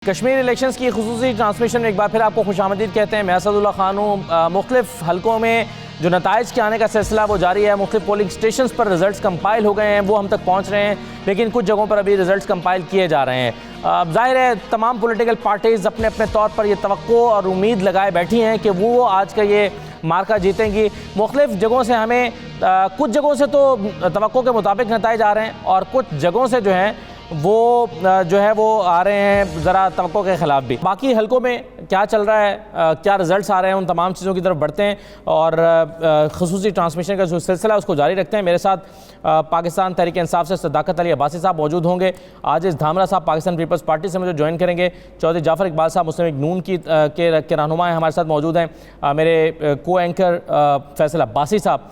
Kashmir elections की खुसूसी transmission में एक बार फिर आपको खुशामदीद कहते हैं। मैं असदुल्ला खान हूँ। मुख्तलिफ हलकों में जो नताइज के आने का सिलसिला वो जारी है। मुख्तलिफ पोलिंग स्टेशन पर रिजल्ट्स कंपाइल हो गए हैं, वो हम तक पहुँच रहे हैं, लेकिन कुछ जगहों पर अभी रिजल्ट्स कंपाइल किए जा रहे हैं। जाहिर है तमाम पॉलिटिकल पार्टीज़ अपने अपने तौर पर ये तवक्को और उम्मीद लगाए बैठी हैं कि वो आज का ये मार्का जीतेंगी। मुख्तलिफ जगहों से हमें कुछ जगहों से तो तवक्को के मुताबिक नताइज आ रहे हैं और कुछ जगहों से जो हैं वो आ रहे हैं ज़रा तवक्को के ख़िलाफ़ भी। बाकी हलकों में क्या चल रहा है, क्या रिज़ल्ट्स आ रहे हैं, उन तमाम चीज़ों की तरफ बढ़ते हैं और ख़ुसूसी ट्रांसमिशन का जो सिलसिला है उसको जारी रखते हैं। मेरे साथ पाकिस्तान तहरीक इंसाफ से सदाकत अली अब्बासी साहब मौजूद होंगे। आजिज़ धामरा साहब पाकिस्तान पीपल्स पार्टी से मुझे ज्वाइन करेंगे। चौधरी जाफ़र इकबाल साहब मुस्लिम लीग नून के रहनुमा हैं, हमारे साथ मौजूद हैं। मेरे को एंकर फैसल अब्बासी साहब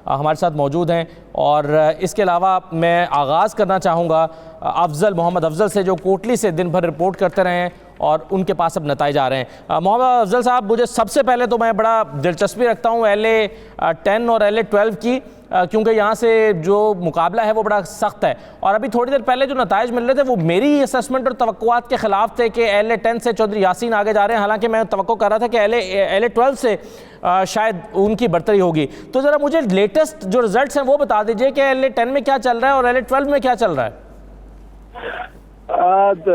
हमारे साथ मौजूद हैं। और इसके अलावा मैं आगाज़ करना चाहूँगा मोहम्मद अफजल से, जो कोटली से दिन भर रिपोर्ट करते रहे हैं और उनके पास अब नताइज आ रहे हैं। मोहम्मद अफजल साहब, मुझे सबसे पहले तो मैं बड़ा दिलचस्पी रखता हूँ LA-10 और LA-12 की, क्योंकि यहाँ से जो मुकाबला है वो बड़ा सख्त है। और अभी थोड़ी देर पहले जो नताइज मिल रहे थे वो मेरी असेसमेंट और तवक्कुआत के ख़िलाफ़ थे कि LA-10 से चौधरी यासीन आगे जा रहे हैं। हालांकि मैं तवक्को कर रहा था कि LA-12 से शायद उनकी बढ़तरी होगी। तो ज़रा मुझे लेटेस्ट जो रिजल्ट्स हैं वो बता दीजिए कि LA-10 में क्या चल रहा है और LA-12 में क्या चल रहा है।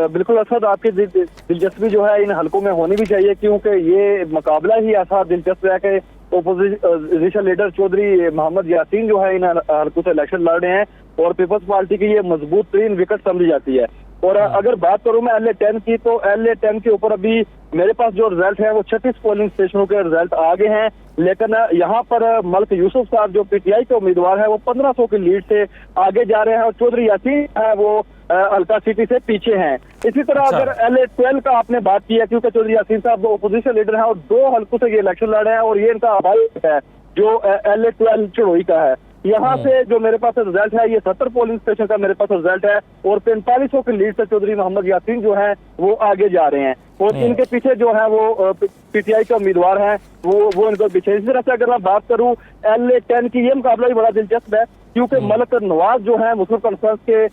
बिल्कुल असद, आपकी दिलचस्पी जो है इन हलकों में होनी भी चाहिए, क्योंकि ये मुकाबला ही ऐसा दिलचस्प है कि ओपोजिशन लीडर चौधरी मोहम्मद यासीन जो है इन हलकों से इलेक्शन लड़ रहे हैं और पीपल्स पार्टी की ये मजबूत तरीन विकेट समझी जाती है। और अगर बात करूं मैं LA-10 की, तो LA-10 के ऊपर अभी मेरे पास जो रिजल्ट है वो 36 पोलिंग स्टेशनों के रिजल्ट आगे हैं, लेकिन यहाँ पर मलिक यूसुफ साहब जो PTI के उम्मीदवार है वो 1500 की लीड से आगे जा रहे हैं और चौधरी यासीन है वो हल्का सिटी से पीछे हैं। इसी तरह अगर LA-12 का आपने बात की है, क्योंकि चौधरी यासीन साहब ओपोजिशन लीडर हैं और 2 हल्कों से ये इलेक्शन लड़ रहे हैं और ये इनका आबाई है जो LA-12 चढ़ोई का है। यहाँ से जो मेरे पास रिजल्ट है ये 70 पोलिंग स्टेशन का मेरे पास रिजल्ट है और 4500 की लीड से चौधरी मोहम्मद यासीन जो है वो आगे जा रहे हैं और इनके पीछे जो है वो PTI के उम्मीदवार हैं वो इनको पीछे। इसी तरह से अगर मैं बात करूं LA-10 की, ये मुकाबला भी बड़ा दिलचस्प है, क्योंकि मलिक नवाज जो है मुस्लिम कॉन्फ्रेंस के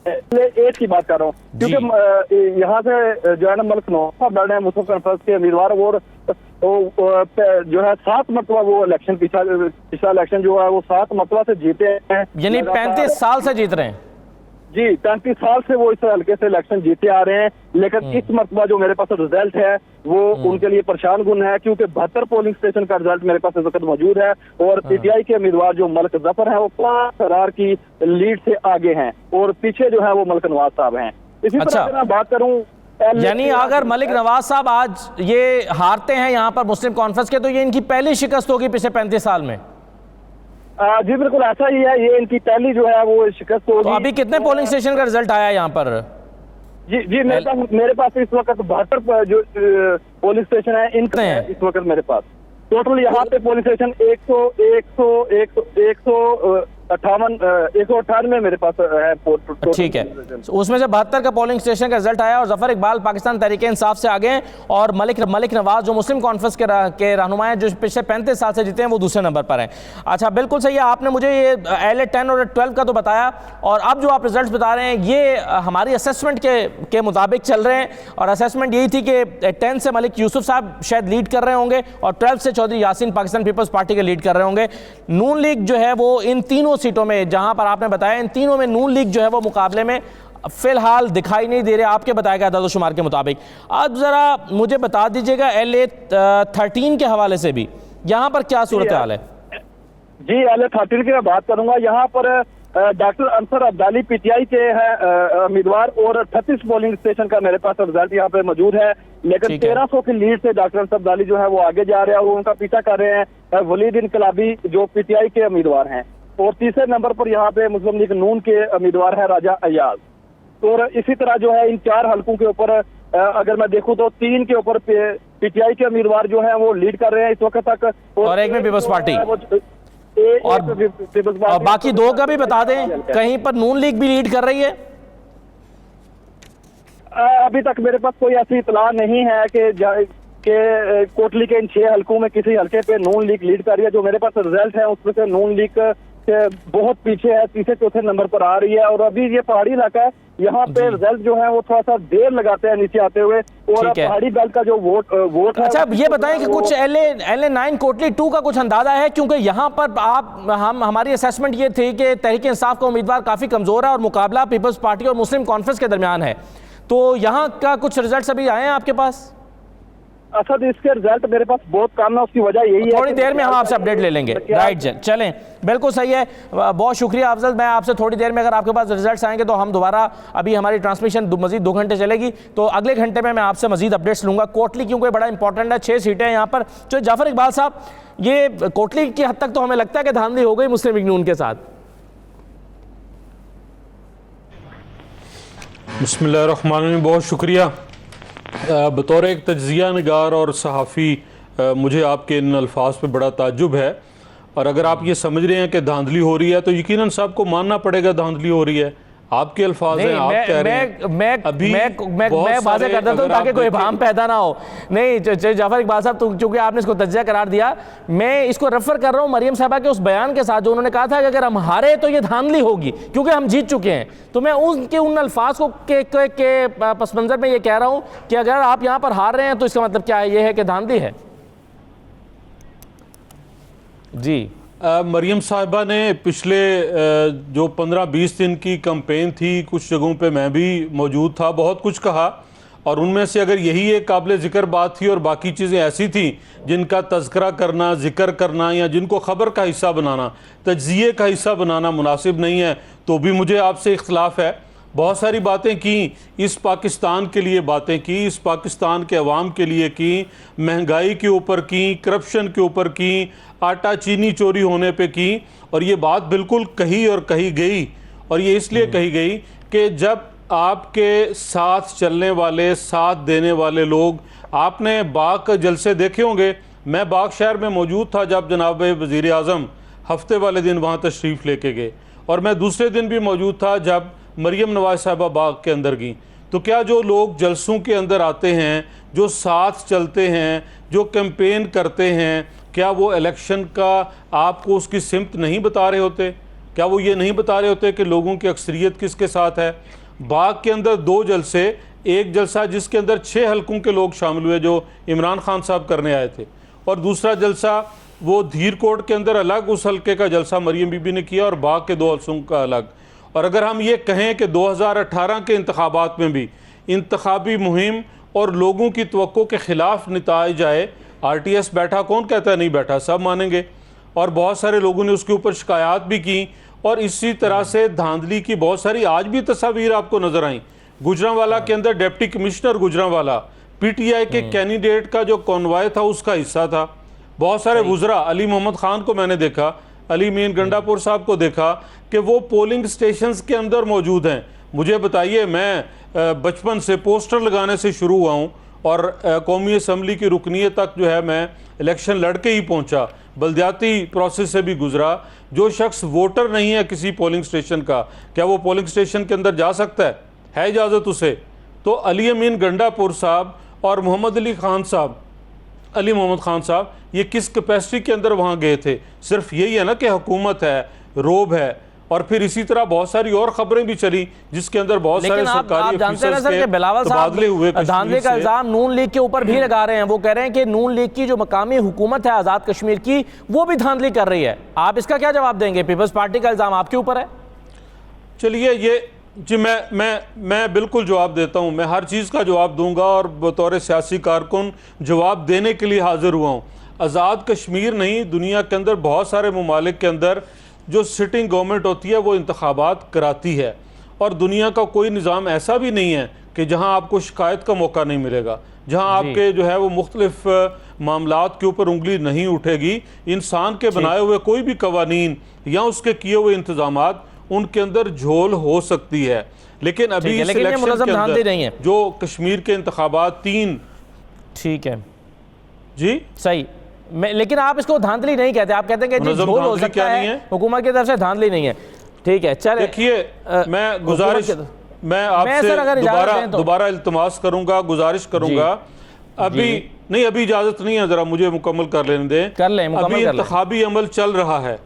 LA-8 की बात कर रहा हूँ, क्योंकि यहाँ से जो है ना मलिक नवाज लड़ रहे हैं मुस्लिम कॉन्फ्रेंस के उम्मीदवार और जो है 7 मरतबा वो इलेक्शन पिछला इलेक्शन जो है वो 7 मरतबा से जीते हैं, यानी 35 साल से जीत रहे हैं। जी, 35 साल से वो इस हल्के से इलेक्शन जीते आ रहे हैं, लेकिन इस मरतबा जो मेरे पास रिजल्ट है वो उनके लिए परेशान गुन है, क्योंकि 72 पोलिंग स्टेशन का रिजल्ट मेरे पास इस वक्त मौजूद है और PTI के उम्मीदवार जो मलिक जफर है वो 5 करार की लीड से आगे हैं और पीछे जो है वो मलिक नवाज साहब हैं। इसी तरह अगर मैं बात करूं, यानी अगर मलिक नवाज साहब आज ये हारते हैं यहाँ पर मुस्लिम कॉन्फ्रेंस के, तो ये इनकी पहली शिकस्त होगी पिछले 35 साल में। जी बिल्कुल ऐसा ही है, ये इनकी पहली जो है वो शिकस्त होगी। तो अभी कितने पोलिंग स्टेशन का रिजल्ट आया यहाँ पर? जी मेरे पास इस वक्त 72 जो पोलिंग स्टेशन है इनका इस वक्त मेरे पास टोटल यहाँ पे पोलिंग स्टेशन 198 मेरे पास है। ठीक है, उसमें से 72 का पोलिंग स्टेशन का रिजल्ट आया और जफर इकबाल पाकिस्तान तहरीक इंसाफ से आगे हैं और मलिक नवाज जो मुस्लिम कॉन्फ्रेंस के रहनुमा हैं जो पिछले 35 साल से जीते हैं वो दूसरे नंबर पर हैं। अच्छा, बिल्कुल सही है, आपने मुझे ये LA-10 और 12 का तो बताया और अब जो आप रिजल्ट बता रहे हैं ये हमारी असेसमेंट के मुताबिक चल रहे हैं और असेसमेंट यही थी कि 10 से मलिक यूसुफ साहब शायद लीड कर रहे होंगे और 12 से चौधरी यासीन पाकिस्तान पीपल्स पार्टी के लीड कर रहे होंगे। नून लीग जो है वो इन तीनों सीटों में, जहां पर आपने बताया इन तीनों में नून लीग जो है वो मुकाबले में फिलहाल दिखाई नहीं दे रहे आपके बताए गए आदाद शुमार के मुताबिक। अब जरा मुझे बता दीजिएगा LA-13 के हवाले से भी यहां पर क्या सूरत हाल है? जी, LA-13 की मैं बात करूंगा। यहाँ पर डॉक्टर अंसर अब्दाली PTI के हैं उम्मीदवार और 38 पोलिंग स्टेशन का मेरे पास रिजल्ट यहाँ पे मौजूद है, लेकिन 1300 की लीड से डॉक्टर अंसर अब्दाली जो है वो आगे जा रहे हैं और उनका पीछा कर रहे हैं वलीद इनकलाबी जो PTI के उम्मीदवार हैं और तीसरे नंबर पर यहाँ पे मुस्लिम लीग नून के उम्मीदवार है राजा अयाज। और इसी तरह जो है इन 4 हलकों के ऊपर अगर मैं देखूं तो 3 के ऊपर PTI के उम्मीदवार जो है वो लीड कर रहे हैं इस वक्त तक और एक में पीपल्स पार्टी और बाकी 2 का भी बता दें, कहीं पर नून लीग भी लीड कर रही है? अभी तक मेरे पास कोई ऐसी इतला नहीं है कि कोटली के इन 6 हलकों में किसी हलके पे नून लीग लीड कर रही है। जो मेरे पास रिजल्ट है उसमें से नून लीग बहुत पीछे है, तीसरे चौथे नंबर पर आ रही है। और अभी ये पहाड़ी इलाका है, यहाँ पे रिजल्ट जो है वो थोड़ा सा देर लगाते हैं नीचे आते हुए। और पहाड़ी बेल्ट का जो वोट है। अच्छा, ये बताएं कि कुछ LA9 कोटली 2 का कुछ अंदाजा है, क्योंकि यहाँ पर हमारी असेसमेंट ये थी कि तहरीक इंसाफ का उम्मीदवार काफी कमजोर है और मुकाबला पीपल्स पार्टी और मुस्लिम कॉन्फ्रेंस के दरमियान है, तो यहाँ का कुछ रिजल्ट अभी आए हैं आपके पास? असद, इसके रिजल्ट मेरे पास बहुत कम है, उसकी वजह यही है। थोड़ी देर में हम आपसे अपडेट ले लेंगे। राइट जी, चलें, बिल्कुल सही है, बहुत शुक्रिया अफजल। मैं आपसे थोड़ी देर में, अगर आपके पास रिजल्ट्स आएंगे तो हम दोबारा, अभी हमारी ट्रांसमिशन मजीद 2 घंटे चलेगी, तो अगले घंटे में मैं आपसे मजीद अपडेट्स लूंगा। कोटली क्योंकि बड़ा इंपॉर्टेंट है, 6 सीटें यहाँ पर। जो जाफर इकबाल साहब, ये कोटली की हद तक तो हमें लगता है कि धांधली हो गई मुस्लिम लीग नून के साथ। बिस्मिल्लाहिर्रहमानिर्रहीम, बहुत शुक्रिया। बतौर एक तज्ज़िया निगार और सहाफ़ी मुझे आपके इन अल्फाज पे बड़ा ताज्जुब है, और अगर आप ये समझ रहे हैं कि धांधली हो रही है तो यकीनन साहब को मानना पड़ेगा धांधली हो रही है। आपके अल्फाज हैं, आप कह रहे हैं। मैं वाज़ेह कर देता हूं ताकि कोई इबाहम पैदा ना हो। नहीं जाफर इकबाल साहब, चूंकि आपने इसको तज्ज़िया करार दिया, मैं इसको रेफर कर रहा हूं मरियम साहबा के उस बयान के साथ जो उन्होंने कहा था कि अगर हम हारे तो ये धांधली होगी क्योंकि हम जीत चुके हैं। तो मैं उनके उन अल्फाज को के पस मंज़र में ये कह रहा हूं कि अगर आप यहां पर हार रहे हैं तो इसका मतलब क्या है? ये है कि धांधली है। जी, मरियम साहिबा ने पिछले जो 15-20 दिन की कैंपेन थी, कुछ जगहों पे मैं भी मौजूद था, बहुत कुछ कहा, और उनमें से अगर यही एक काबिल ज़िक्र बात थी और बाकी चीज़ें ऐसी थी जिनका तज़किरा करना, ज़िक्र करना, या जिनको ख़बर का हिस्सा बनाना, तज्ज़िये का हिस्सा बनाना मुनासिब नहीं है, तो भी मुझे आपसे इख्तलाफ है। बहुत सारी बातें की, इस पाकिस्तान के लिए बातें की, इस पाकिस्तान के अवाम के लिए की, महंगाई के ऊपर की, करप्शन के ऊपर की, आटा चीनी चोरी होने पे की, और ये बात बिल्कुल कही और कही गई। और ये इसलिए कही गई कि जब आपके साथ चलने वाले, साथ देने वाले लोग, आपने बाग के जलसे देखे होंगे। मैं बाग शहर में मौजूद था जब जनाब वज़ीर आज़म हफ्ते वाले दिन वहाँ तशरीफ़ लेके गए, और मैं दूसरे दिन भी मौजूद था जब मरियम नवाज साहिबा बाग के अंदर गई। तो क्या जो लोग जलसों के अंदर आते हैं, जो साथ चलते हैं, जो कैंपेन करते हैं, क्या वो इलेक्शन का आपको उसकी सिमत नहीं बता रहे होते? क्या वो ये नहीं बता रहे होते कि लोगों की अक्सरियत किसके साथ है? बाग के अंदर 2 जलसे, एक जलसा जिसके अंदर 6 हलकों के लोग शामिल हुए जो इमरान खान साहब करने आए थे, और दूसरा जलसा वो धीरकोट के अंदर अलग उस हलके का जलसा मरियम बीबी ने किया और बाग के 2 हलकों का अलग। और अगर हम ये कहें कि 2018 के इंतखाबात में भी इंतखाबी मुहिम और लोगों की तवक्को के ख़िलाफ़ नताइज आए, RTS बैठा, कौन कहता है नहीं बैठा, सब मानेंगे, और बहुत सारे लोगों ने उसके ऊपर शिकायत भी की, और इसी तरह से धांधली की बहुत सारी आज भी तस्वीर आपको नज़र आई। गुजरांवाला के अंदर डिप्टी कमिश्नर गुजरांवाला PTI के कैंडिडेट का जो कॉन्वॉय था उसका हिस्सा था। बहुत सारे वुज़रा, अली मोहम्मद ख़ान को मैंने देखा, अली मीन गंडापुर साहब को देखा कि वो पोलिंग स्टेशंस के अंदर मौजूद हैं। मुझे बताइए, मैं बचपन से पोस्टर लगाने से शुरू हुआ हूँ और कौमी असम्बली की रुकनीत तक जो है मैं इलेक्शन लड़के ही पहुँचा, बल्दियाती प्रोसेस से भी गुजरा। जो शख्स वोटर नहीं है किसी पोलिंग स्टेशन का, क्या वो पोलिंग स्टेशन के अंदर जा सकता है इजाज़त उसे? तो अली अमीन गंडापुर साहब और मोहम्मद अली ख़ान साहब, अली मोहम्मद ख़ान साहब, ये किस कैपेसिटी के अंदर वहाँ गए थे? सिर्फ यही है ना कि हुकूमत है, रोब है, और फिर इसी तरह बहुत सारी और खबरें भी चली जिसके अंदर बहुत सारे सरकारी ऑफिसर्स के तबादले हुए। धांधली का इल्जाम नून लीग के ऊपर भी लगा रहे हैं। वो कह रहे हैं कि नून लीग की जो मकामी हुकूमत है आज़ाद कश्मीर की, वो भी धांधली कर रही है। आप इसका क्या जवाब देंगे? पीपल्स पार्टी का इल्जाम आपके ऊपर है। चलिए, ये जी मैं बिल्कुल जवाब देता हूँ, मैं हर चीज़ का जवाब दूंगा और बतौर सियासी कारकुन जवाब देने के लिए हाजिर हुआ हूँ। आज़ाद कश्मीर नहीं, दुनिया के अंदर बहुत सारे ममालिक के अंदर जो सिटिंग गवर्नमेंट होती है वो इंतखाबात कराती है, और दुनिया का कोई निज़ाम ऐसा भी नहीं है कि जहाँ आपको शिकायत का मौका नहीं मिलेगा, जहाँ आपके जो है वो मुख्तलिफ मामलात के ऊपर उंगली नहीं उठेगी। इंसान के बनाए हुए कोई भी कवानीन या उसके किए हुए इंतजामात, उनके अंदर झोल हो सकती है। लेकिन अभी इस इलेक्शन के अंदर जो कश्मीर के इंतखाबात 3, ठीक है जी, सही, लेकिन आप इसको धांधली नहीं कहते, आप कहते हैं कि झोल हो सकता है, हुकूमत की तरफ से धांधली नहीं है। ठीक है, चल देखिए, मैं गुजारिश, मैं आपसे दोबारा इल्तमास करूंगा, गुजारिश करूंगा, अभी नहीं, अभी इजाजत नहीं है, जरा मुझे मुकम्मल कर लेने दें। कर लें, अभी इंतखाबी अमल चल रहा है,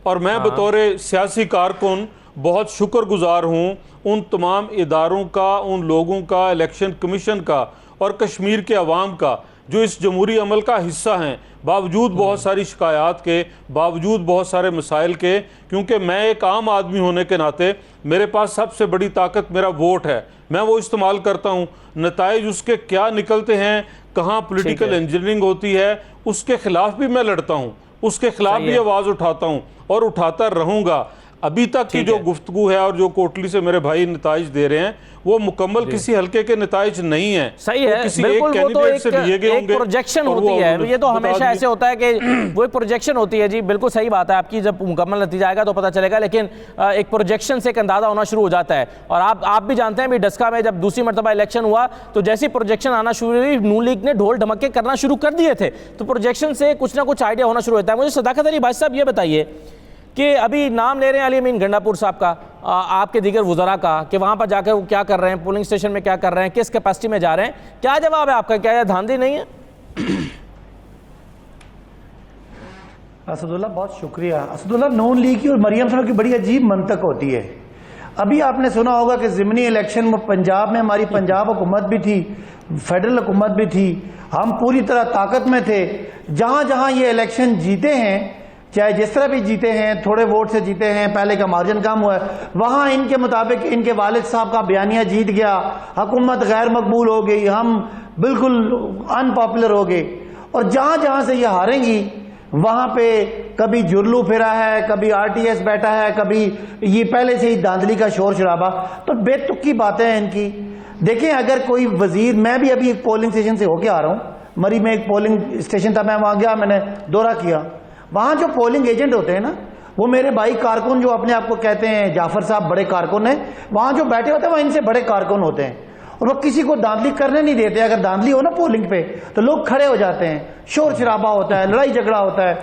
और मैं बतौर सियासी कारकुन बहुत शुक्रगुजार हूँ उन तमाम इदारों का, उन लोगों का, इलेक्शन कमीशन का और कश्मीर के अवाम का जो इस जमहूरी अमल का हिस्सा हैं, बावजूद बहुत सारी शिकायत के, बावजूद बहुत सारे मसाइल के। क्योंकि मैं एक आम आदमी होने के नाते मेरे पास सबसे बड़ी ताकत मेरा वोट है, मैं वो इस्तेमाल करता हूँ। नताइज उसके क्या निकलते हैं, कहाँ पॉलिटिकल इंजीनियरिंग होती है, उसके खिलाफ भी मैं लड़ता हूँ, उसके खिलाफ भी आवाज़ उठाता हूँ और उठाता रहूँगा। अभी तक की जो गुफ्तगू है और जो कोटली से मेरे भाई नताइज दे रहे हैं वो मुकम्मल किसी हल्के के नताइज नहीं है। सही है, किसी बिल्कुल। एक वो तो कैंडिडेट से लिए गए एक प्रोजेक्शन होती है, ये तो हमेशा ऐसे होता है कि वो एक प्रोजेक्शन होती है। जी बिल्कुल सही बात है आपकी, जब मुकम्मल नतीजा आएगा तो पता चलेगा, लेकिन एक प्रोजेक्शन से एक अंदाजा होना शुरू हो जाता है। और आप भी जानते हैं भी डस्का में जब दूसरी मरतबा इलेक्शन हुआ तो जैसी प्रोजेक्शन आना शुरू हुई, नून लीग ने ढोल ढमक्के करना शुरू कर दिए थे, तो प्रोजेक्शन से कुछ ना कुछ आइडिया होना शुरू होता है। मुझे सदाकत अली भाई साहब ये बताइए कि अभी नाम ले रहे हैं अली अमीन गंडापुर साहब का, आपके दीगर वुज़रा का, कि वहाँ पर जाकर वो क्या कर रहे हैं, पोलिंग स्टेशन में क्या कर रहे हैं, किस कैपेसिटी में जा रहे हैं, क्या जवाब है आपका? क्या यह धांधली नहीं है? असदुल्ला बहुत शुक्रिया। असदुल्ला, नून लीग की और मरियम साहब की बड़ी अजीब मंतक होती है। अभी आपने सुना होगा कि ज़िमनी इलेक्शन में पंजाब में हमारी पंजाब हुकूमत भी थी, फेडरल हुकूमत भी थी, हम पूरी तरह ताकत में थे। जहाँ जहाँ ये इलेक्शन जीते हैं, चाहे जिस तरह भी जीते हैं, थोड़े वोट से जीते हैं, पहले का मार्जिन कम हुआ है, वहाँ इनके मुताबिक इनके वालिद साहब का बयानिया जीत गया, हुकूमत गैर मकबूल हो गई, हम बिल्कुल अनपॉपुलर हो गए। और जहाँ जहाँ से ये हारेंगी वहाँ पे कभी जुर्लू फिरा है, कभी आरटीएस बैठा है, कभी ये पहले से ही धांधली का शोर शराबा। तो बेतुकी बातें हैं इनकी। देखें, अगर कोई वजीर, मैं भी अभी एक पोलिंग स्टेशन से होके आ रहा हूँ, मरी में एक पोलिंग स्टेशन था, मैं वहाँ गया, मैंने दौरा किया। वहाँ जो पोलिंग एजेंट होते हैं ना, वो मेरे भाई कारकुन जो अपने आप को कहते हैं जाफर साहब बड़े कारकुन हैं, वहाँ जो बैठे होते हैं वो इनसे बड़े कारकुन होते हैं और वो किसी को धांधली करने नहीं देते। अगर धांधली हो ना पोलिंग पे तो लोग खड़े हो जाते हैं, शोर शराबा होता है, लड़ाई झगड़ा होता है।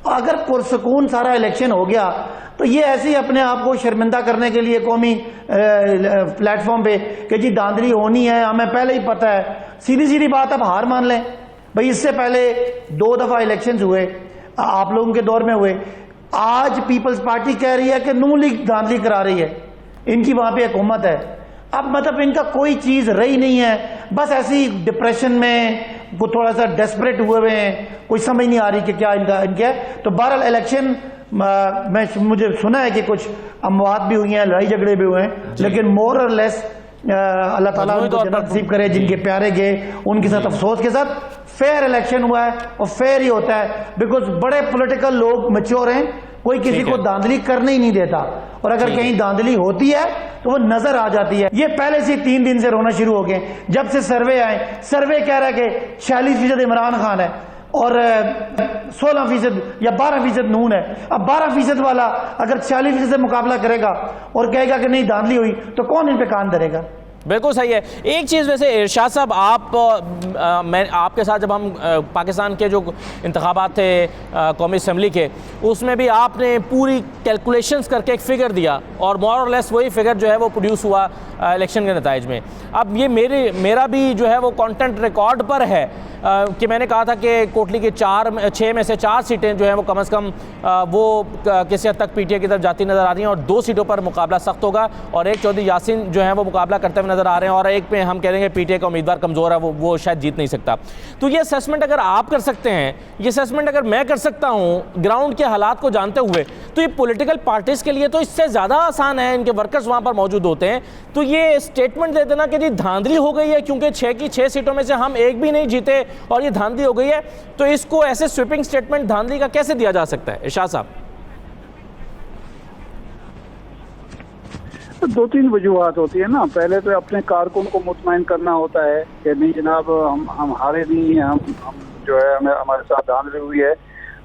अगर पुरसकून सारा इलेक्शन हो गया तो ये ऐसे ही अपने आप को शर्मिंदा करने के लिए कौमी प्लेटफॉर्म पे कि जी धांधली होनी है, हमें पहले ही पता है। सीधी सीधी बात, आप हार मान लें भाई। इससे पहले 2 दफा इलेक्शन हुए, आप लोगों के दौर में हुए। आज पीपल्स पार्टी कह रही है कि नून लीग धांधली करा रही है, इनकी वहां पे हुकूमत है। अब मतलब इनका कोई चीज रही नहीं है, बस ऐसी डिप्रेशन में वो थोड़ा सा डेस्परेट हुए हैं, कोई समझ नहीं आ रही कि क्या इनके। तो बहरहाल इलेक्शन मुझे सुना है कि कुछ अमवात भी हुई हैं, लड़ाई झगड़े भी हुए हैं, लेकिन मोर और लेस अल्लाह ताला उनको जन्नत नसीब करे, जिनके प्यारे गए उनके साथ अफसोस के साथ फेयर इलेक्शन हुआ है। और फेयर ही होता है बिकॉज बड़े पॉलिटिकल लोग मैच्योर हैं, कोई किसी को धांधली करने ही नहीं देता। और अगर कहीं धांधली होती है तो वो नजर आ जाती है। ये पहले से 3 दिन से रोना शुरू हो गए, जब से सर्वे आए। सर्वे कह रहा है कि 46% इमरान खान है और 16% या 12% नून है। अब 12% वाला अगर 46% से मुकाबला करेगा और कहेगा कि नहीं धांधली हुई, तो कौन इन पे कान धरेगा? बिल्कुल सही है। एक चीज़ वैसे इरशाद साहब, मैं आपके साथ जब हम पाकिस्तान के जो इंतखाबात थे कौमी असम्बली के, उसमें भी आपने पूरी कैलकुलेशंस करके एक फ़िगर दिया और मोर और लेस वही फिगर जो है वो प्रोड्यूस हुआ इलेक्शन के नताइज में। अब ये मेरा भी जो है वो कंटेंट रिकॉर्ड पर है कि मैंने कहा था कि कोटली की 6 में से 4 सीटें जो हैं वो कम से कम वो किसी हद तक पीटीआई की तरफ जाती नज़र आ रही हैं और 2 सीटों पर मुकाबला सख्त होगा और एक चौधरी यासीन जो है वो मुकाबला करते हुए नज़र आ रहे हैं और एक पे हम कह देंगे पीटीआई का उम्मीदवार कमज़ोर है, वो शायद जीत नहीं सकता। तो ये असेसमेंट अगर आप कर सकते हैं, ये असेसमेंट अगर मैं कर सकता हूँ ग्राउंड के हालात को जानते हुए, तो ये पॉलिटिकल पार्टीज़ के लिए तो इससे ज़्यादा आसान है, इनके वर्कर्स वहाँ पर मौजूद होते हैं। तो ये स्टेटमेंट दे देना कि जी धांधली हो गई है क्योंकि 6 की 6 सीटों में से हम एक भी नहीं जीते और ये धांधली हो गई है, तो इसको ऐसे स्वीपिंग स्टेटमेंट धांधली का कैसे दिया जा सकता है इरशाद साहब? 2-3 वजूहात होती है ना। पहले तो अपने कारकुन को मुतमईन करना होता है कि नहीं जनाब हम हारे नहीं हैं, हम जो है हमें हमारे साथ धांधली हुई है।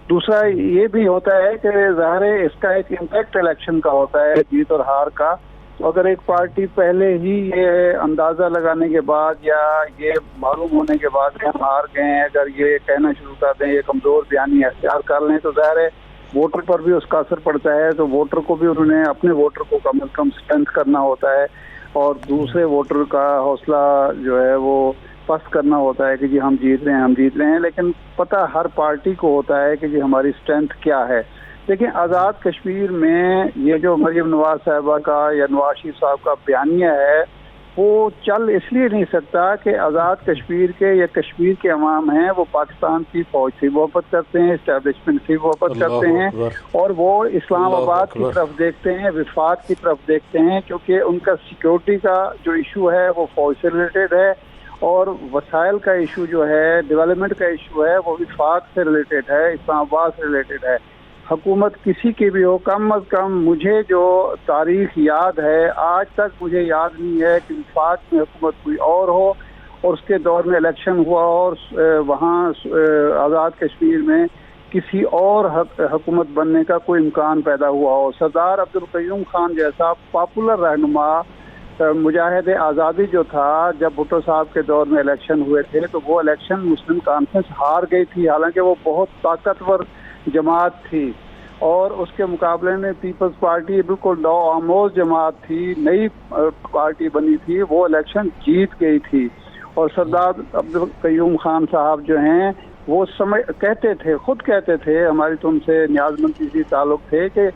दूसरा ये भी होता है कि ज़ाहिर है इसका एक इम्पैक्ट इलेक्शन का होता है, जीत और हार का। तो अगर एक पार्टी पहले ही ये अंदाज़ा लगाने के बाद या ये मालूम होने के बाद कि हम हार गए हैं, अगर ये कहना शुरू कर दें, ये कमज़ोर बयानी अख्तियार कर लें, तो ज़ाहिर है वोटर पर भी उसका असर पड़ता है। तो वोटर को भी उन्होंने अपने वोटर को कम से कम स्ट्रेंथ करना होता है और दूसरे वोटर का हौसला जो है वो पस्त करना होता है कि जी हम जीत रहे हैं, हम जीत रहे हैं। लेकिन पता हर पार्टी को होता है कि जी हमारी स्ट्रेंथ क्या है। देखिए, आज़ाद कश्मीर में ये जो मरीम नवाज साहबा का या नवाज शरीफ साहब का बयानिया है वो चल इसलिए नहीं सकता कि आज़ाद कश्मीर के या कश्मीर के अवाम हैं वो पाकिस्तान की फौज से मोहब्बत करते हैं, इस्टेब्लिशमेंट से मोहब्बत करते हैं और वो इस्लामाबाद की तरफ देखते हैं, विफाक की तरफ देखते हैं, क्योंकि उनका सिक्योरिटी का जो इशू है वो फौज से रिलेटेड है और वसाइल का इशू जो है, डेवलपमेंट का इशू है, वो विफाक से रिलेटेड है, इस्लामाबाद से रिलेटेड है। हुकूमत किसी की भी हो, कम अज़ कम मुझे जो तारीख याद है, आज तक मुझे याद नहीं है कि विफाक में हुकूमत कोई और हो और उसके दौर में इलेक्शन हुआ और वहाँ आज़ाद कश्मीर में किसी और हुकूमत बनने का कोई इम्कान पैदा हुआ हो। सरदार अब्दुल क़य्यूम खान जैसा पॉपुलर रहनुमा मुजाहिद आज़ादी जो था, जब भुट्टो साहब के दौर में इलेक्शन हुए थे तो वो इलेक्शन मुस्लिम कॉन्फ्रेंस हार गई थी, हालांकि वो बहुत ताकतवर जमात थी और उसके मुकाबले में पीपल्स पार्टी बिल्कुल नौ आमोज जमात थी, नई पार्टी बनी थी, वो इलेक्शन जीत गई थी। और सरदार अब्दुल क़य्यूम खान साहब जो हैं वो समय कहते थे, खुद कहते थे, हमारी तो उनसे न्याज़मंदी से ताल्लुक़ थे कि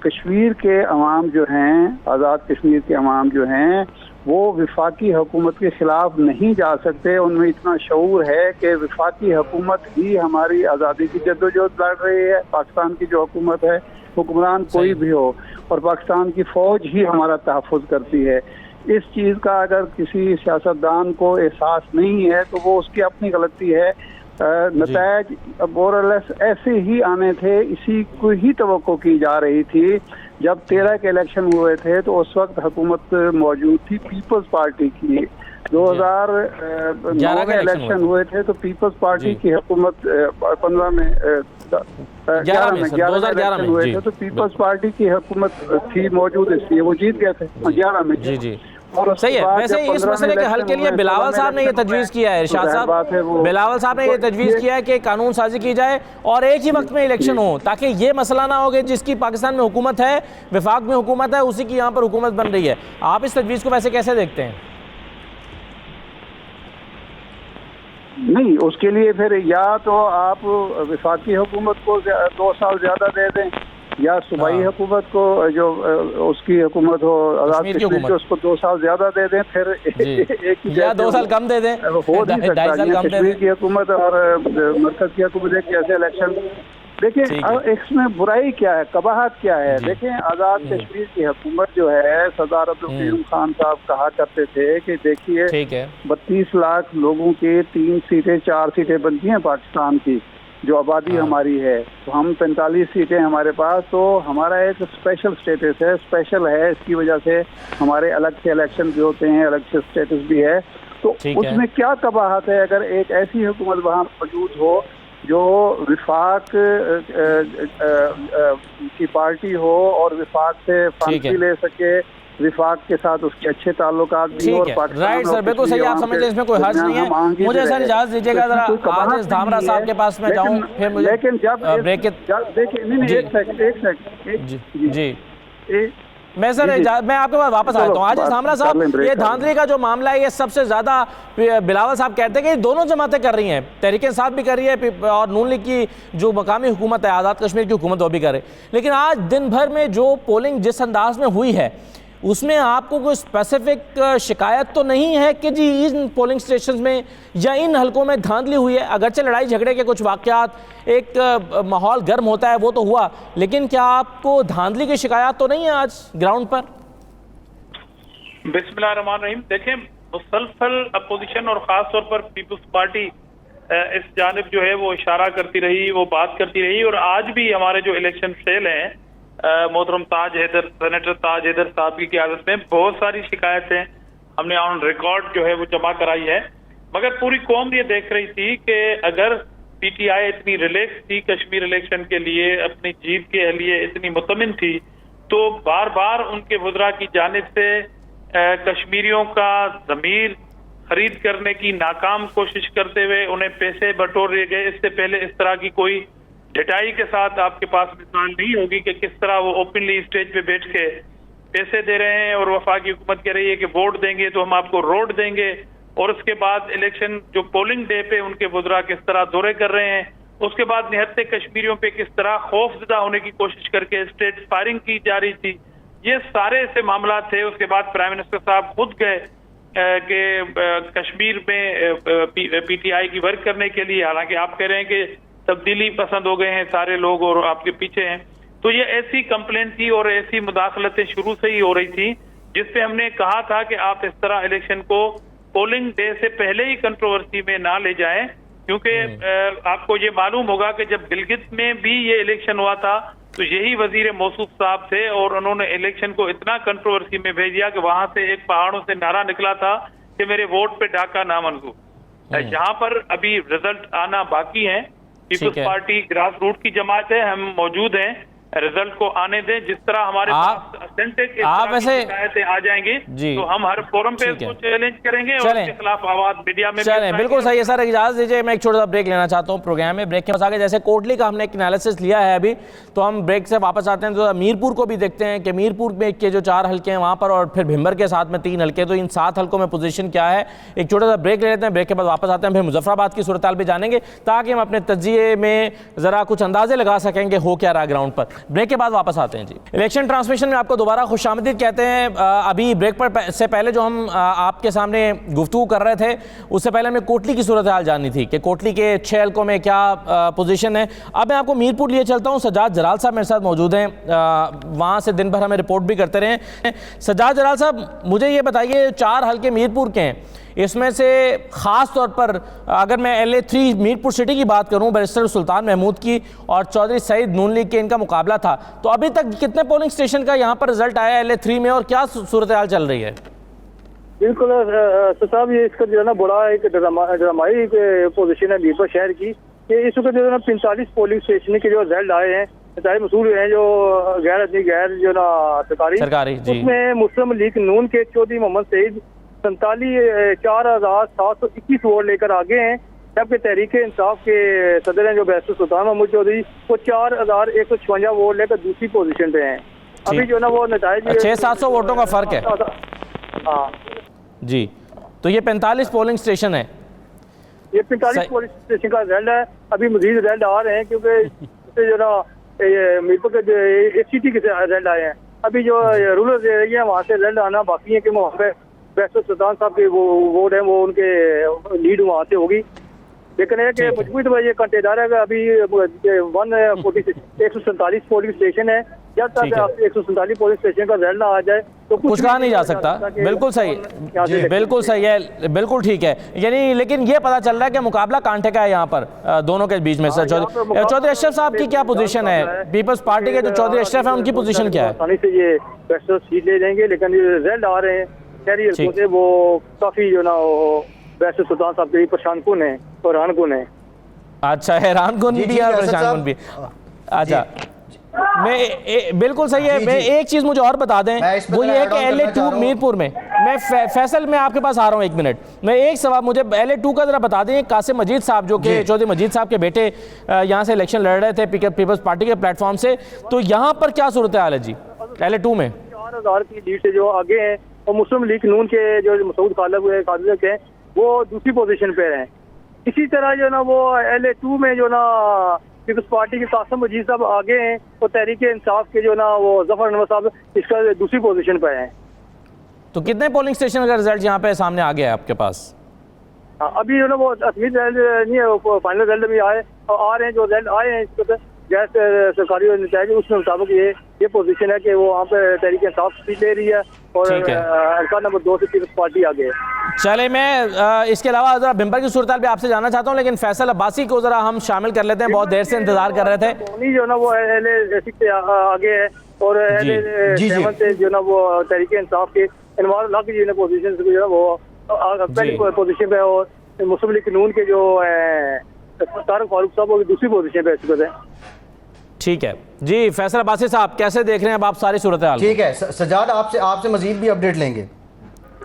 कश्मीर के अवाम जो हैं, आज़ाद कश्मीर के अवाम जो हैं वो विफाकी हुकूमत के ख़िलाफ़ नहीं जा सकते। उनमें इतना शऊर है कि विफाकी हुकूमत ही हमारी आज़ादी की जद्दोजहद लड़ रही है। पाकिस्तान की जो हुकूमत है, हुक्मरान कोई भी हो, और पाकिस्तान की फ़ौज ही हमारा तहफ़्फ़ुज़ करती है। इस चीज़ का अगर किसी सियासतदान को एहसास नहीं है तो वो उसकी अपनी गलती है। नतायज मोरलेस ऐसे ही आने थे, इसी को ही तवक्को की जा रही थी। जब 13 के इलेक्शन हुए थे तो उस वक्त हुकूमत मौजूद थी पीपल्स पार्टी की। 2009 में इलेक्शन हुए थे तो पीपल्स पार्टी की हुकूमत 15 में 11 में इलेक्शन हुए थे तो पीपल्स पार्टी की हुकूमत थी मौजूद, इसलिए वो जीत गए थे 11 में। जी सही है। वैसे इस मसले के हल के लिए बिलावल साहब ने ये तजवीज़ किया है, इरशाद साहब, बिलावल साहब ने ये तजवीज़ किया है कि कानून साजी की जाए और एक ही वक्त में इलेक्शन हो, ताकि ये मसला ना हो कि जिसकी पाकिस्तान में हुकूमत है, विफाक में हुकूमत है, उसी की यहाँ पर हुकूमत बन रही है। आप इस तजवीज़ को वैसे कैसे देखते हैं? नहीं, उसके लिए फिर या तो आप विफाकी हुकूमत को 2 साल ज़्यादा दे दें या सूबाई हुकूमत को जो उसकी हुकूमत हो, आज़ाद कश्मीर की, उसको 2 साल ज्यादा दे दें, फिर एक ही या 2 साल कम दे दें, हो नहीं सकता। कश्मीर की हुकूमत और मरकज की हुकूमत एक कैसे इलेक्शन। देखिए इसमें बुराई क्या है, कबाहत क्या है। देखें, आज़ाद कश्मीर की हुकूमत जो है, सरदार अब्दुल क़य्यूम खान साहब कहा करते थे कि देखिए 32 लाख लोगों के 3 सीटें 4 सीटें बनती हैं पाकिस्तान की, जो आबादी हमारी है, तो हम 45 सीटें हमारे पास, तो हमारा एक स्पेशल स्टेटस है, स्पेशल है, इसकी वजह से हमारे अलग से इलेक्शन भी होते हैं, अलग से स्टेटस भी है। तो उसमें क्या कबाहत है अगर एक ऐसी हुकूमत वहाँ मौजूद हो जो विफाक की पार्टी हो और विफाक से फांसी ले सके, विफाक के साथ उसके अच्छे ताल्लुकात भी और पाकिस्तान। राइट सर, बिल्कुल सही, आप समझ इसमें कोई हर्ज नहीं है। मुझे सर इजाज़त दीजिएगा, जरा आजिज़ धामरा साहब के पास मैं जाऊं, फिर मुझे लेकिन जब ब्रेक देखिए नहीं एक सेकंड जी मैं सर मैं आपके पास वापस आता हूँ। आजिज़ धामरा साहब, ये धांधली का जो मामला है, ये सबसे ज़्यादा बिलावल साहब कहते हैं कि दोनों जमातें कर रही हैं, तहरीक इंसाफ भी कर रही है और नून लीग की जो मकामी हुकूमत है, आज़ाद कश्मीर की हुकूमत, वो भी कर रही है। लेकिन आज दिन भर में जो पोलिंग जिस अंदाज में हुई है, उसमें आपको कोई स्पेसिफिक शिकायत तो नहीं है कि जी इन पोलिंग स्टेशन में या इन हलकों में धांधली हुई है? अगरचे लड़ाई झगड़े के कुछ वाक़यात, एक माहौल गर्म होता है, वो तो हुआ, लेकिन क्या आपको धांधली की शिकायत तो नहीं है आज ग्राउंड पर? बिस्मिल्लाहिर्रहमानिर्रहीम। देखें, मुसलसल अपोजिशन और ख़ास तौर पर पीपल्स पार्टी इस जानिब जो है वो इशारा करती रही, वो बात करती रही, और आज भी हमारे जो इलेक्शन सेल हैं, मोहतरम ताज हैदर, सेनेटर ताज हैदर साहब की क़यादत में बहुत सारी शिकायतें हमने ऑन रिकॉर्ड जो है वो जमा कराई है। मगर पूरी कौम ये देख रही थी कि अगर पीटीआई इतनी रिलैक्स थी कश्मीर इलेक्शन के लिए, अपनी जीत के लिए इतनी मुतमिन थी, तो बार बार उनके वज़रा की जानिब से कश्मीरियों का ज़मीर खरीद करने की नाकाम कोशिश करते हुए उन्हें पैसे बटोर दिए गए। इससे पहले इस तरह की कोई ढिठाई के साथ आपके पास मिसाल नहीं होगी कि किस तरह वो ओपनली स्टेज पे बैठ के पैसे दे रहे हैं और वफाकी हुकूमत कह रही है कि वोट देंगे तो हम आपको रोड देंगे, और उसके बाद इलेक्शन जो पोलिंग डे पे उनके वज़रा किस तरह दौरे कर रहे हैं उसके बाद निहत्ते कश्मीरियों पे किस तरह खौफजदा होने की कोशिश करके स्ट्रेट फायरिंग की जा रही थी, ये सारे ऐसे मामला थे। उसके बाद प्राइम मिनिस्टर साहब खुद गए कि कश्मीर में पीटीआई की वर्क करने के लिए, हालांकि आप कह रहे हैं कि तब्दीली पसंद हो गए हैं सारे लोग और आपके पीछे हैं। तो ये ऐसी कंप्लेंट थी और ऐसी मुदाखलतें शुरू से ही हो रही थी, जिसपे हमने कहा था कि आप इस तरह इलेक्शन को पोलिंग डे से पहले ही कंट्रोवर्सी में ना ले जाएं, क्योंकि आपको ये मालूम होगा कि जब गिलगित में भी ये इलेक्शन हुआ था तो यही वजीर मौसूफ साहब थे और उन्होंने इलेक्शन को इतना कंट्रोवर्सी में भेज दिया कि वहां से एक पहाड़ों से नारा निकला था कि मेरे वोट पे डाका नामंजूर। यहाँ पर अभी रिजल्ट आना बाकी है। पीपल्स पार्टी ग्रास रूट की जमात है, हम मौजूद हैं, रिजल्ट को आने दें। जिस तरह हमारे पास ऑथेंटिक आप ऐसे शिकायतें आ जाएंगी तो हम हर फोरम पे इसको चैलेंज करेंगे और इसके खिलाफ आवाज मीडिया में चलें। बिल्कुल सही है सर, इजाजत दीजिए, मैं एक छोटा सा ब्रेक लेना चाहता हूँ प्रोग्राम में। ब्रेक के पास आगे जैसे कोटली का हमने एक एनालिसिस लिया है अभी, तो हम ब्रेक से वापस आते हैं तो मीरपुर को भी देखते हैं कि मीरपुर में के जो 4 हल्के हैं वहाँ पर, और फिर भिम्बर के साथ में 3 हल्के, तो इन 7 हल्कों में पोजीशन क्या है। एक छोटा सा ब्रेक ले लेते हैं, ब्रेक के बाद वापस आते हैं, फिर मुजफ्फराबाद की सूरत हाल भी जानेंगे ताकि हम अपने तज्जिए में ज़रा कुछ अंदाजे लगा सकेंगे हो क्या रहा ग्राउंड पर। ब्रेक के बाद वापस आते हैं जी। इलेक्शन ट्रांसमिशन में आपको दोबारा खुशामदीद कहते हैं। अभी ब्रेक पर से पहले जो हम आपके सामने गुफ्तगू कर रहे थे, उससे पहले हमें कोटली की सूरत हाल जाननी थी कि कोटली के 6 हल्कों में क्या पोजीशन है। अब मैं आपको मीरपुर लिए चलता हूँ, सज्जाद जलाल साहब मेरे साथ मौजूद हैं, वहाँ से दिन भर हमें रिपोर्ट भी करते रहे। सज्जाद जलाल साहब, मुझे ये बताइए 4 हल्के मीरपुर के हैं, इसमें से ख़ास तौर पर अगर मैं LA3 मीरपुर सिटी की बात करूं, बैरिस्टर सुल्तान महमूद की और चौधरी सईद नून लीग के इनका मुकाबला था, तो अभी तक कितने पोलिंग स्टेशन का यहां पर रिजल्ट आया LA3 में और क्या सूरत हाल चल रही है? बिल्कुल साहब, ये इसका जो है ना बड़ा एक ड्रामाई पोजीशन है मीरपुर शहर की कि इस वक्त जो है ना 45 पोलिंग स्टेशन के जो रिजल्ट आए हैं, चाहे मसूल हुए हैं जो गैर जो ना सरकारी, उसमें मुस्लिम लीग नून के चौधरी मोहम्मद सईद 47,4721 वोट लेकर आगे हैं, जबकि तहरीक इंसाफ के सदर हैं जो बैरिस्टर सुल्तान महमूद चौधरी, वो 4,156 वोट लेकर दूसरी पोजीशन पे हैं। अभी जो ना वो नताइज 600-700 वोटों का फर्क है। हाँ जी, तो ये 45 पोलिंग स्टेशन है, ये 45 पोलिंग स्टेशन का रिजल्ट है। अभी मजीद रिजल्ट आ रहे हैं क्योंकि जो ना मीरपुर के ACT के रिजल्ट आए हैं। अभी जो रूरल एरिया है वहाँ से रिजल्ट आना बाकी है कि वहाँ पे बैरिस्टर सुल्तान साहब के वो वोट है, वो उनके लीड वहाँ से होगी। लेकिन है कि मजबूत ये कंटेदार है कि अभी 147 पोलिंग स्टेशन है, जब तक 147 पोलिंग स्टेशन का रिजल्ट ना आ जाए तो कुछ कहा नहीं जा सकता। बिल्कुल सही, बिल्कुल सही है, बिल्कुल ठीक है। यानी लेकिन ये पता चल रहा है कि मुकाबला कांटे का है यहाँ पर दोनों के बीच में। चौधरी अशरफ साहब की क्या पोजीशन है? पीपल्स पार्टी के जो चौधरी अशरफ है उनकी पोजीशन क्या है? आसानी से ये बैरिस्टर सीट ले जाएंगे, लेकिन ये रिजल्ट आ रहे हैं शहरी हल्कों से, वो काफी जो ना बैरिस्टर सुल्तान साहब के परेशान कुन है और हैरान कुन है। अच्छा, हैरान कुन भी और परेशान कुन भी। अच्छा, मैं बिल्कुल सही है। मैं एक चीज मुझे और बता दें, वो ये है कि LA2 मीरपुर में, मैं फैसल में आपके पास आ रहा हूँ, 1 मिनट। मैं एक सवाल मुझे LA2 का जरा बता दें। कासिम मजीद साहब जो कि चौधरी मजीद साहब के बेटे यहाँ से इलेक्शन लड़ रहे थे पीपल्स पार्टी के प्लेटफॉर्म से, तो यहाँ पर क्या सूरत हाल है जी LA2 में? 4,000 की लीड से जो आगे हैं, और मुस्लिम लीग नून के जो मसूद खालिद हैं वो दूसरी पोजीशन पे हैं। इसी तरह जो ना वो LA2 में जो ना पीपल्स पार्टी के कासिम मजीद साहब आगे हैं, और तहरीक इंसाफ के जो ना वो जफर अनवर साहब इसका दूसरी पोजीशन पे हैं। तो कितने पोलिंग स्टेशन का रिजल्ट यहाँ पे सामने आ गया है आपके पास? अभी जो ना वो असली रिजल्ट नहीं है, फाइनल रिजल्ट भी आए और आ रहे हैं। जो रिजल्ट आए हैं इसको गैस सरकारी नतीजे उसके मुताबिक ये पोजीशन है कि वो वहाँ पे तहरीक इंसाफ सीट ले रही है और हल्का नंबर 2 से पीपल्स पार्टी आगे है। चले, मैं इसके अलावा जरा भिम्बर की सूरत हाल भी आपसे जानना चाहता हूँ, लेकिन फैसल अब्बासी को जरा हम शामिल कर लेते हैं, बहुत देर से इंतजार कर रहे थे। जो ना वो LA6 से आगे है और LA7 से जो ना वो तहरीक इंसाफ के पोजीशन से जो है वो पहली पोजीशन पे, और मुस्लिम लीग नून के जो तारक फारूक साहब वो दूसरी पोजीशन पे इस वक्त है। ठीक है जी, फैसल अब्बासी साहब कैसे देख रहे हैं अब आप सारी सूरत हाल? ठीक है सजाद, आपसे मजीद भी अपडेट लेंगे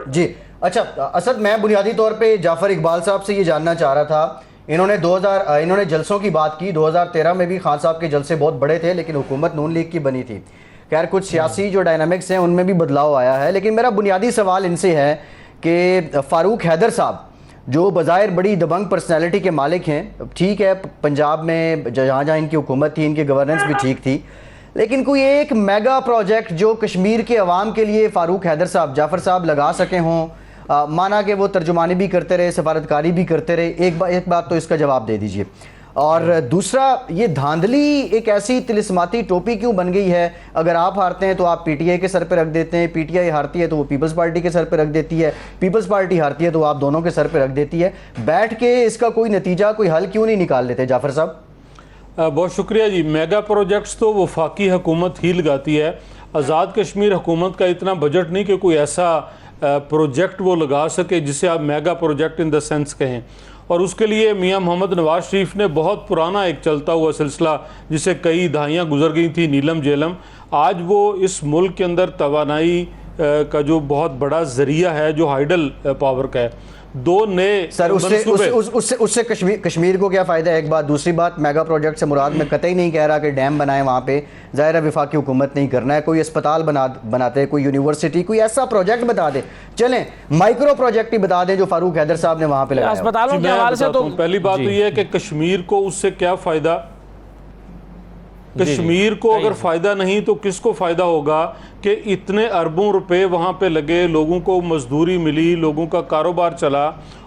जी। अच्छा असद, मैं बुनियादी तौर पे जाफर इकबाल साहब से ये जानना चाह रहा था, इन्होंने जलसों की बात की। 2013 में भी खान साहब के जलसे बहुत बड़े थे, लेकिन हुकूमत नून लीग की बनी थी। खैर कुछ सियासी जो डायनामिक्स हैं उनमें भी बदलाव आया है, लेकिन मेरा बुनियादी सवाल इनसे है कि फ़ारूक हैदर साहब जो बज़ाहिर बड़ी दबंग पर्सनैलिटी के मालिक हैं। ठीक है, पंजाब में जहाँ जहाँ इनकी हुकूमत थी, इनकी गवर्नेंस भी ठीक थी, लेकिन कोई एक मेगा प्रोजेक्ट जो कश्मीर के अवाम के लिए फ़ारूक हैदर साहब, जाफ़र साहब लगा सके हों, माना कि वो तर्जुमानी भी करते रहे, सफारतकारी भी करते रहे, एक बात तो इसका जवाब दे दीजिए। और दूसरा, ये धांधली एक ऐसी तिलिस्माती टोपी क्यों बन गई है? अगर आप हारते हैं तो आप पीटीआई के सर पे रख देते हैं, पीटीआई हारती है तो वो पीपल्स पार्टी के सर पे रख देती है, पीपल्स पार्टी हारती है तो आप दोनों के सर पे रख देती है। बैठ के इसका कोई नतीजा, कोई हल क्यों नहीं निकाल लेते जाफर साहब? बहुत शुक्रिया जी। मेगा प्रोजेक्ट्स तो वफाकी हुकूमत ही लगाती है। आज़ाद कश्मीर हुकूमत का इतना बजट नहीं कि कोई ऐसा प्रोजेक्ट वो लगा सके जिसे आप mega project in the sense कहें। और उसके लिए मियां मोहम्मद नवाज शरीफ ने बहुत पुराना एक चलता हुआ सिलसिला, जिसे कई दहाइयाँ गुजर गई थी, नीलम जेलम, आज वो इस मुल्क के अंदर तवानाई का जो बहुत बड़ा ज़रिया है, जो हाइडल पावर का है, दो नए सर उससे कश्मीर को क्या फ़ायदा है? एक बात। दूसरी बात, मेगा प्रोजेक्ट से मुराद में कतई नहीं कह रहा कि डैम बनाए वहाँ पे, ज़ाहिर है वफाकी हुकूमत नहीं करना है, कोई अस्पताल बनाते, कोई यूनिवर्सिटी, कोई ऐसा प्रोजेक्ट बता दे, चलें माइक्रो प्रोजेक्ट ही बता दें जो फारूक हैदर साहब ने वहाँ पे लगाया। अस्पतालों के हवाले से तो पहली बात तो ये है कि कश्मीर को उससे क्या फ़ायदा? कश्मीर को अगर फ़ायदा नहीं तो किसको फ़ायदा होगा कि इतने अरबों रुपए वहाँ पे लगे, लोगों को मजदूरी मिली, लोगों का कारोबार चला,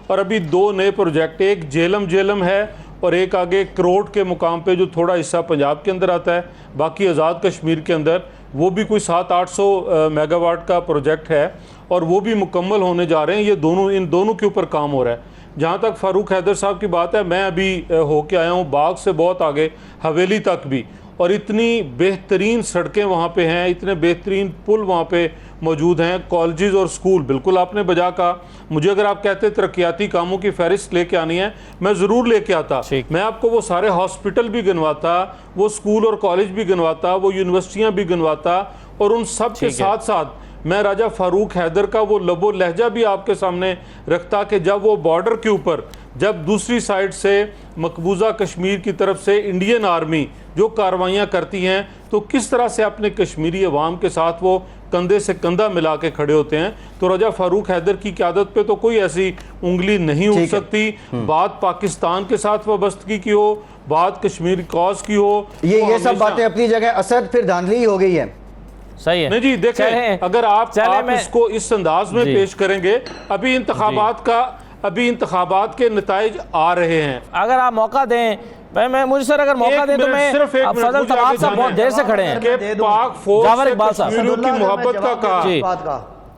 और अभी दो नए प्रोजेक्ट, एक जेलम है और एक आगे करोड़ के मुकाम पे जो थोड़ा हिस्सा पंजाब के अंदर आता है, बाकी आज़ाद कश्मीर के अंदर वो भी कोई 700-800 मेगावाट का प्रोजेक्ट है और वो भी मुकम्मल होने जा रहे हैं। ये दोनों, इन दोनों के ऊपर काम हो रहा है। जहाँ तक फ़ारूक हैदर साहब की बात है, मैं अभी होके आया हूँ बाग से बहुत आगे, हवेली तक भी, और इतनी बेहतरीन सड़कें वहाँ पे हैं, इतने बेहतरीन पुल वहाँ पे मौजूद हैं, कॉलेजेस और स्कूल। बिल्कुल आपने बजा कहा। मुझे अगर आप कहते तरक्याती कामों की फहरिस्त लेके आनी है, मैं ज़रूर लेके आता। मैं आपको वो सारे हॉस्पिटल भी गिनवाता, वो स्कूल और कॉलेज भी गिनवाता, वो यूनिवर्सिटियाँ भी गिनवाता, और उन सब के साथ साथ मैं राजा फ़ारूक हैदर का वो लबो लहजा भी आपके सामने रखता कि जब वो बॉर्डर के ऊपर, जब दूसरी साइड से मकबूजा कश्मीर की तरफ से इंडियन आर्मी जो कार्रवाइयाँ करती हैं, तो किस तरह से अपने कश्मीरी अवाम के साथ वो कंधे से कंधा मिला के खड़े होते हैं। तो राजा फ़ारूक हैदर की क़यादत पे तो कोई ऐसी उंगली नहीं उठ सकती। बात पाकिस्तान के साथ वाबस्तगी की हो, बात कश्मीर कॉज की हो, ये सब बातें अपनी जगह, असद फिर धांधली हो गई है। सही है। नहीं जी, देखें, अगर आप इसको इस अंदाज में पेश करेंगे, अभी इंतखाबात के नताइज आ रहे हैं। अगर आप मौका दें, मैं मुझे सर अगर मौका दें तो मैं सिर्फ एक फजल तवाब साहब बहुत देर से खड़े हैं, पाक फौज से कश्मीरियों की मोहब्बत का कहा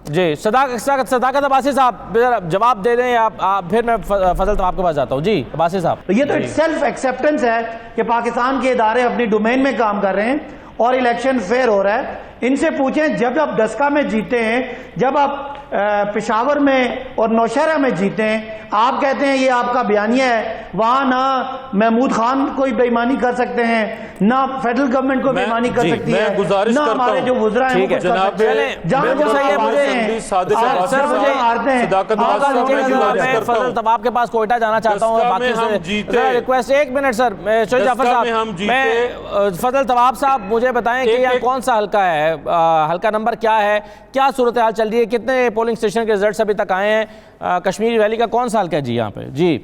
जी। सदाकत अब्बासी साहब जवाब दे दें आप, फिर मैं फजल तवाब के पास जाता हूँ। जी अब्बासी साहब, तो ये तो सेल्फ एक्सेप्टेंस है कि पाकिस्तान के इदारे अपनी डोमेन में काम कर रहे हैं और इलेक्शन फेयर हो रहा है। इनसे पूछें, जब आप दस्का में जीते हैं, जब आप पेशावर में और नौशहरा में जीते हैं, आप कहते हैं ये आपका बयानिया है, वहां ना महमूद खान कोई बेईमानी कर सकते हैं, ना फेडरल गवर्नमेंट को बेईमानी कर सकती है, ना हमारे जो वुज़रा हैं वो कर सकते हैं। फजल तवाब के पास कोयटा जाना चाहता हूँ, बाकी request 1 minute sir. Shoaib Jafar sahab, मैं फजल तवाब साहब मुझे बताएं कि यहाँ कौन सा हल्का है, हल्का नंबर क्या है, क्या सूरत हाल चल रही है, कितने पोलिंग स्टेशन के रिजल्ट्स अभी तक आए हैं, कश्मीरी वैली का कौन सा हल्का है जी यहाँ पे? जी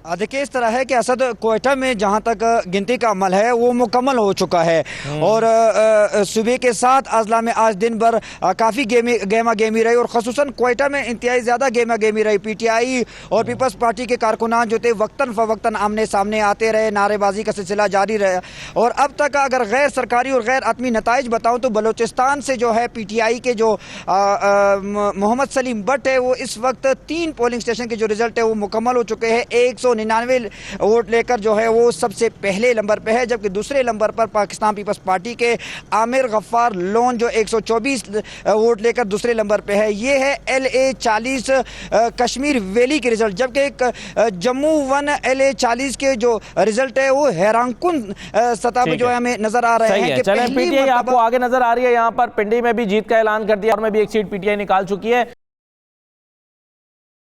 देखिए, इस तरह है कि असद कोयटा में जहां तक गिनती का अमल है वो मुकम्मल हो चुका है और सुबह के साथ अजला में आज दिन भर काफ़ी गेमा गेमी रही और ख़ुसूसन कोयटा में इंतहाई ज़्यादा गेमा गेमी रही। पीटीआई और पीपल्स पार्टी के कारकुनान जो थे वक्तन फ़वक्तन आमने सामने आते रहे, नारेबाजी का सिलसिला जारी रहा और अब तक अगर गैर सरकारी और गैर आतमी नताइज बताऊँ तो बलूचिस्तान से जो है पीटीआई के जो मोहम्मद सलीम बट है वो इस वक्त 3 पोलिंग स्टेशन के जो रिजल्ट है वो मुकम्मल हो चुके हैं। 199 वोट लेकर जो है वो सबसे पहले नंबर पे है, जबकि दूसरे नंबर पर पाकिस्तान पीपल्स पार्टी के आमिर गफ्फार लोन जो 124 वोट लेकर दूसरे नंबर पे है। ये है LA 40 कश्मीर वैली के रिजल्ट, जबकि एक जम्मू 1 LA 40 के जो रिजल्ट है वो हैरानकुन सतह पे जो है हमें नजर आ रहे हैं कि पीटीआई आपको आगे नजर आ रही है। यहाँ पर पिंडी में भी जीत का ऐलान कर दिया और में भी एक सीट पीटीआई निकाल चुकी है।